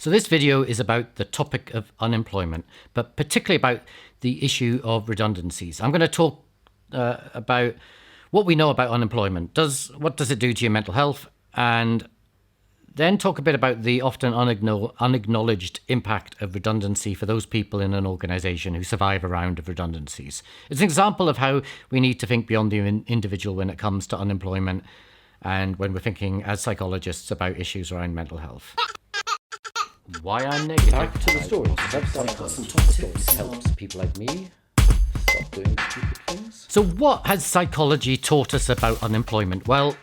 So this video is about the topic of unemployment, but particularly about the issue of redundancies. I'm going to talk about what we know about unemployment. What does it do to your mental health? And then talk a bit about the often unacknowledged impact of redundancy for those people in an organisation who survive a round of redundancies. It's an example of how we need to think beyond the individual when it comes to unemployment and when we're thinking as psychologists about issues around mental health. Why I'm negative. Back to the story. Psychology helps people like me stop doing stupid things. So what has psychology taught us about unemployment? Well,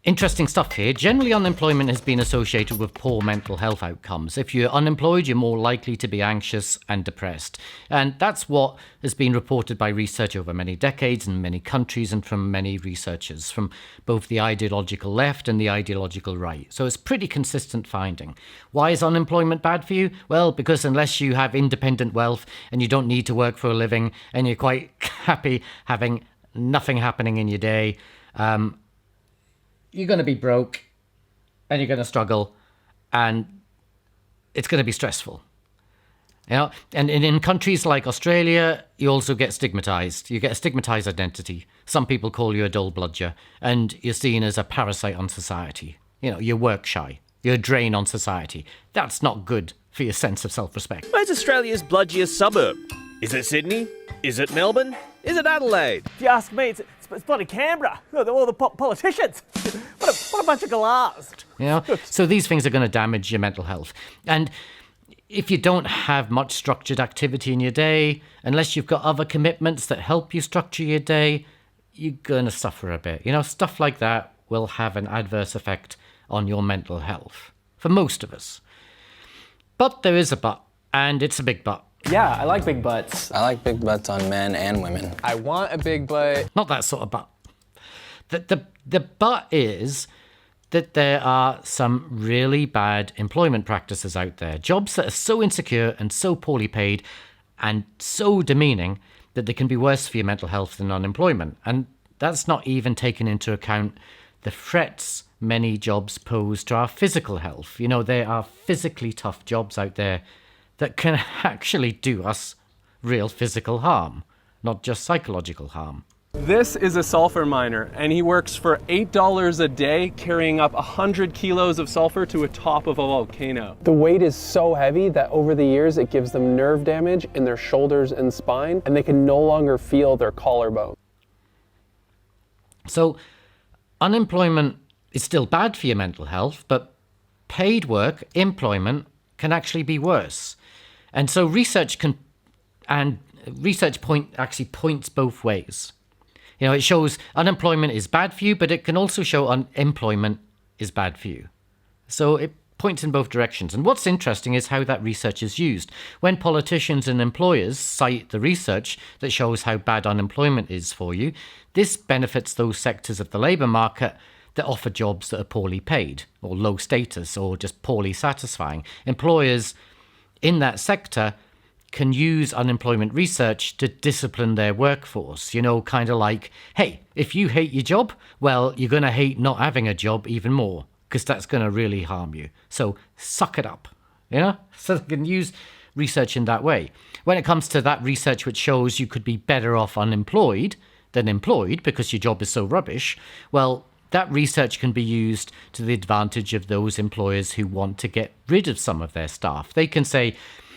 interesting stuff here. Generally, unemployment has been associated with poor mental health outcomes. If you're unemployed, you're more likely to be anxious and depressed. And that's what has been reported by research over many decades in many countries and from many researchers, from both the ideological left and the ideological right. So it's pretty consistent finding. Why is unemployment bad for you? Well, because unless you have independent wealth and you don't need to work for a living and you're quite happy having nothing happening in your day, you're going to be broke and you're going to struggle and it's going to be stressful. You know, and in countries like Australia, you also get stigmatized. You get a stigmatized identity. Some people call you a dull bludger and you're seen as a parasite on society. You know, you're work shy. You're a drain on society. That's not good for your sense of self-respect. Where's Australia's bludgiest suburb? Is it Sydney? Is it Melbourne? Is it Adelaide? If you ask me, it's bloody Canberra. All the politicians. What a bunch of galahs. You know, so these things are going to damage your mental health. And if you don't have much structured activity in your day, unless you've got other commitments that help you structure your day, you're going to suffer a bit. You know, stuff like that will have an adverse effect on your mental health for most of us. But there is a but, and it's a big but. Yeah, I like big butts. I like big butts on men and women. I want a big butt. Not that sort of but. The but is that there are some really bad employment practices out there. Jobs that are so insecure and so poorly paid and so demeaning that they can be worse for your mental health than unemployment. And that's not even taken into account the threats many jobs pose to our physical health. You know, there are physically tough jobs out there that can actually do us real physical harm, not just psychological harm. This is a sulfur miner, and he works for $8 a day carrying up 100 kilos of sulfur to a top of a volcano. The weight is so heavy that over the years it gives them nerve damage in their shoulders and spine, and they can no longer feel their collarbone. So unemployment is still bad for your mental health, but paid work, employment, can actually be worse. And so research points both ways. You know, it shows unemployment is bad for you, but it can also show unemployment is bad for you. So it points in both directions. And what's interesting is how that research is used. When politicians and employers cite the research that shows how bad unemployment is for you, this benefits those sectors of the labour market that offer jobs that are poorly paid or low status or just poorly satisfying. Employers in that sector can use unemployment research to discipline their workforce. You know, kind of like, hey, if you hate your job, well, you're going to hate not having a job even more because that's going to really harm you. So suck it up, you know? So they can use research in that way. When it comes to that research which shows you could be better off unemployed than employed because your job is so rubbish, well, that research can be used to the advantage of those employers who want to get rid of some of their staff. They can say,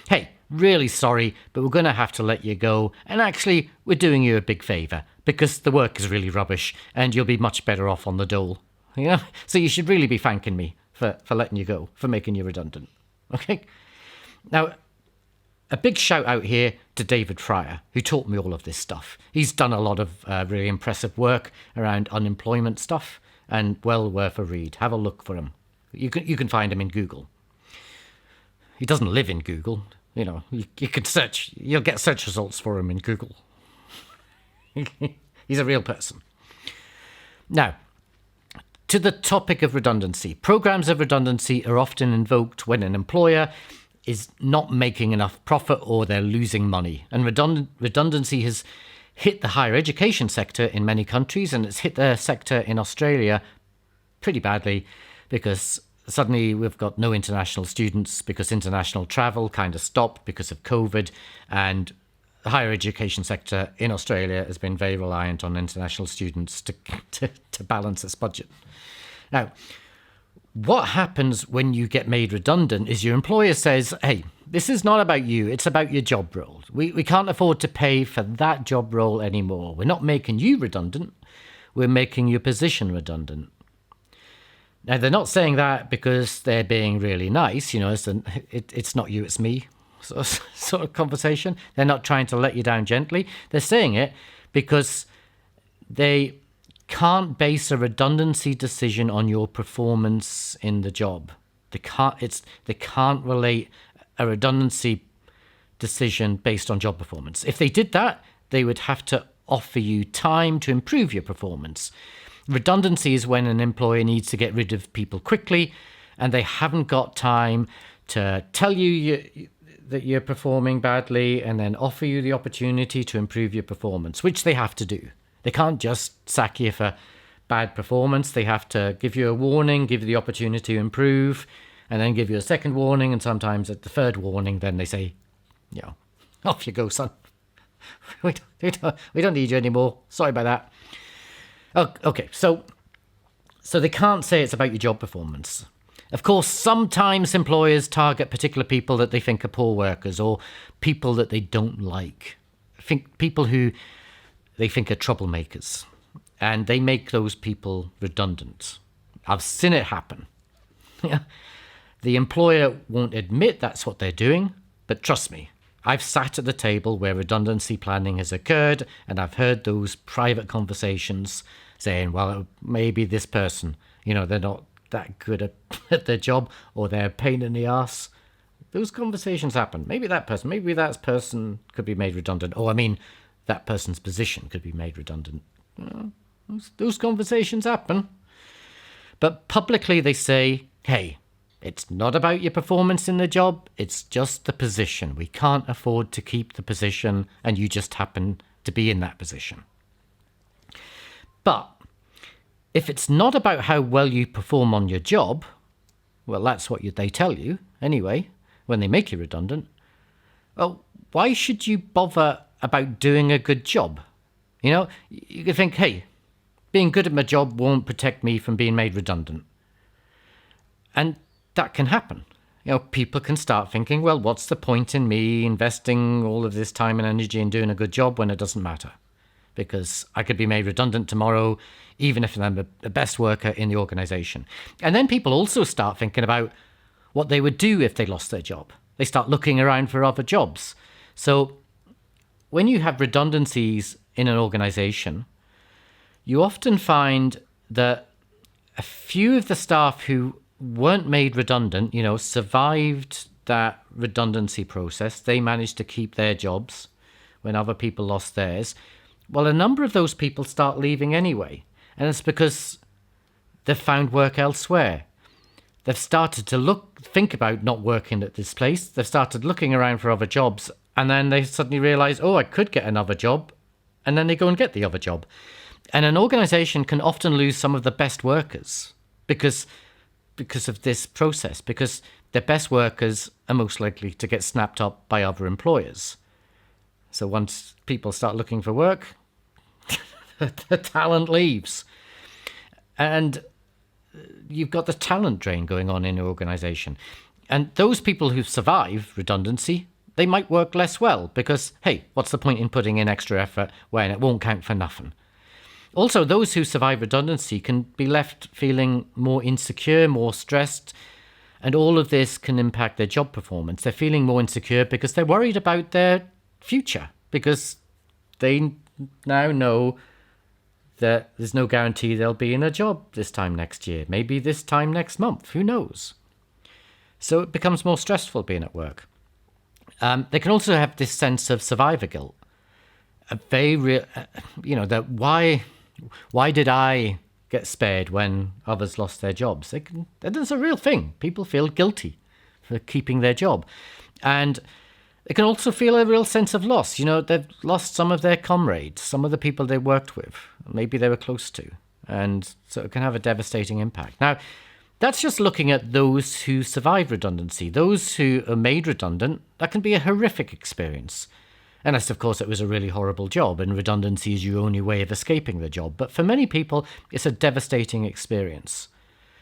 hey, really sorry, but we're going to have to let you go. And actually, we're doing you a big favour because the work is really rubbish and you'll be much better off on the dole. You know? So you should really be thanking me for letting you go, for making you redundant. Okay? Now, a big shout out here to David Fryer, who taught me all of this stuff. He's done a lot of really impressive work around unemployment stuff and well worth a read. Have a look for him. You can find him in Google. He doesn't live in Google. You know, you can search, you'll get search results for him in Google. He's a real person. Now, to the topic of redundancy. Programs of redundancy are often invoked when an employer is not making enough profit or they're losing money. And redundancy has hit the higher education sector in many countries, and it's hit the sector in Australia pretty badly because suddenly we've got no international students because international travel kind of stopped because of COVID, and the higher education sector in Australia has been very reliant on international students to balance its budget. Now, what happens when you get made redundant is your employer says, hey, this is not about you, it's about your job role. We can't afford to pay for that job role anymore. We're not making you redundant, we're making your position redundant. Now, they're not saying that because they're being really nice, it's not you, it's me sort of conversation. They're not trying to let you down gently. They're saying it because they can't base a redundancy decision on your performance in the job. They can't relate a redundancy decision based on job performance. If they did that, they would have to offer you time to improve your performance. Redundancy is when an employer needs to get rid of people quickly and they haven't got time to tell you that you're performing badly and then offer you the opportunity to improve your performance, which they have to do. They can't just sack you for bad performance. They have to give you a warning, give you the opportunity to improve, and then give you a second warning. And sometimes at the third warning, then they say, off you go, son. We don't need you anymore. Sorry about that. Oh, okay, so they can't say it's about your job performance. Of course, sometimes employers target particular people that they think are poor workers or people that they don't like. People who they think are troublemakers, and they make those people redundant. I've seen it happen. The employer won't admit that's what they're doing, but trust me, I've sat at the table where redundancy planning has occurred, and I've heard those private conversations saying, well, maybe this person, they're not that good at their job, or they're a pain in the ass. Those conversations happen. Maybe that person could be made redundant. Or, that person's position could be made redundant. Those conversations happen. But publicly they say, hey, it's not about your performance in the job, it's just the position. We can't afford to keep the position, and you just happen to be in that position. But if it's not about how well you perform on your job, well, that's what they tell you anyway, when they make you redundant. Well, why should you bother about doing a good job? You could think, hey, being good at my job won't protect me from being made redundant. And that can happen. People can start thinking, well, what's the point in me investing all of this time and energy in doing a good job when it doesn't matter? Because I could be made redundant tomorrow, even if I'm the best worker in the organization. And then people also start thinking about what they would do if they lost their job. They start looking around for other jobs. So when you have redundancies in an organization, you often find that a few of the staff who weren't made redundant, survived that redundancy process. They managed to keep their jobs when other people lost theirs. Well, a number of those people start leaving anyway. And it's because they've found work elsewhere. They've started to think about not working at this place. They've started looking around for other jobs. And then they suddenly realize, oh, I could get another job. And then they go and get the other job. And an organization can often lose some of the best workers because of this process, because their best workers are most likely to get snapped up by other employers. So once people start looking for work, the talent leaves. And you've got the talent drain going on in your organization. And those people who survive redundancy, they might work less well because, hey, what's the point in putting in extra effort when it won't count for nothing? Also, those who survive redundancy can be left feeling more insecure, more stressed, and all of this can impact their job performance. They're feeling more insecure because they're worried about their future, because they now know that there's no guarantee they'll be in a job this time next year, maybe this time next month, who knows? So it becomes more stressful being at work. They can also have this sense of survivor guilt. That why did I get spared when others lost their jobs? That's a real thing. People feel guilty for keeping their job. And they can also feel a real sense of loss. They've lost some of their comrades, some of the people they worked with, maybe they were close to. And so it can have a devastating impact. Now, That's just looking at those who survive redundancy. Those who are made redundant, that can be a horrific experience. Unless, of course, it was a really horrible job and redundancy is your only way of escaping the job. But for many people, it's a devastating experience.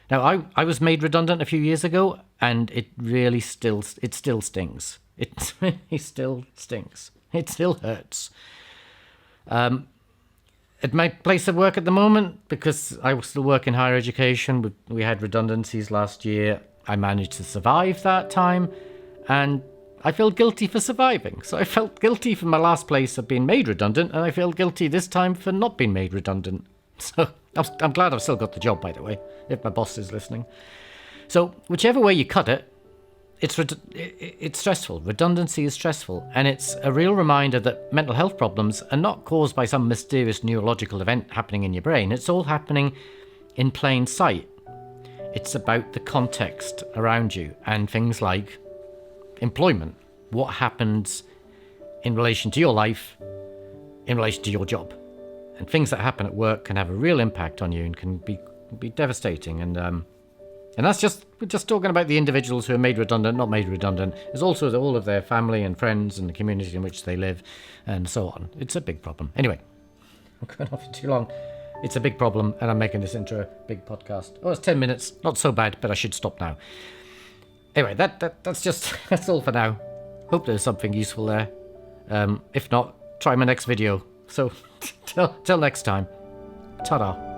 Now, I was made redundant a few years ago, and it really still stings. It really still stings. It still hurts. At my place of work at the moment, because I still work in higher education, we had redundancies last year. I managed to survive that time, and I feel guilty for surviving. So I felt guilty for my last place of being made redundant, and I feel guilty this time for not being made redundant. So I'm glad I've still got the job, by the way, if my boss is listening. So whichever way you cut it, it's stressful. Redundancy is stressful, and it's a real reminder that mental health problems are not caused by some mysterious neurological event happening in your brain. It's all happening in plain sight. It's about the context around you and things like employment. What happens in relation to your life, in relation to your job. And things that happen at work can have a real impact on you and can be devastating. And that's we're just talking about the individuals who are made redundant, not made redundant. There's also all of their family and friends and the community in which they live and so on. It's a big problem. Anyway, I'm going off too long. It's a big problem, and I'm making this into a big podcast. Oh, it's 10 minutes. Not so bad, but I should stop now. Anyway, that's all for now. Hope there's something useful there. If not, try my next video. So, till next time. Ta-da.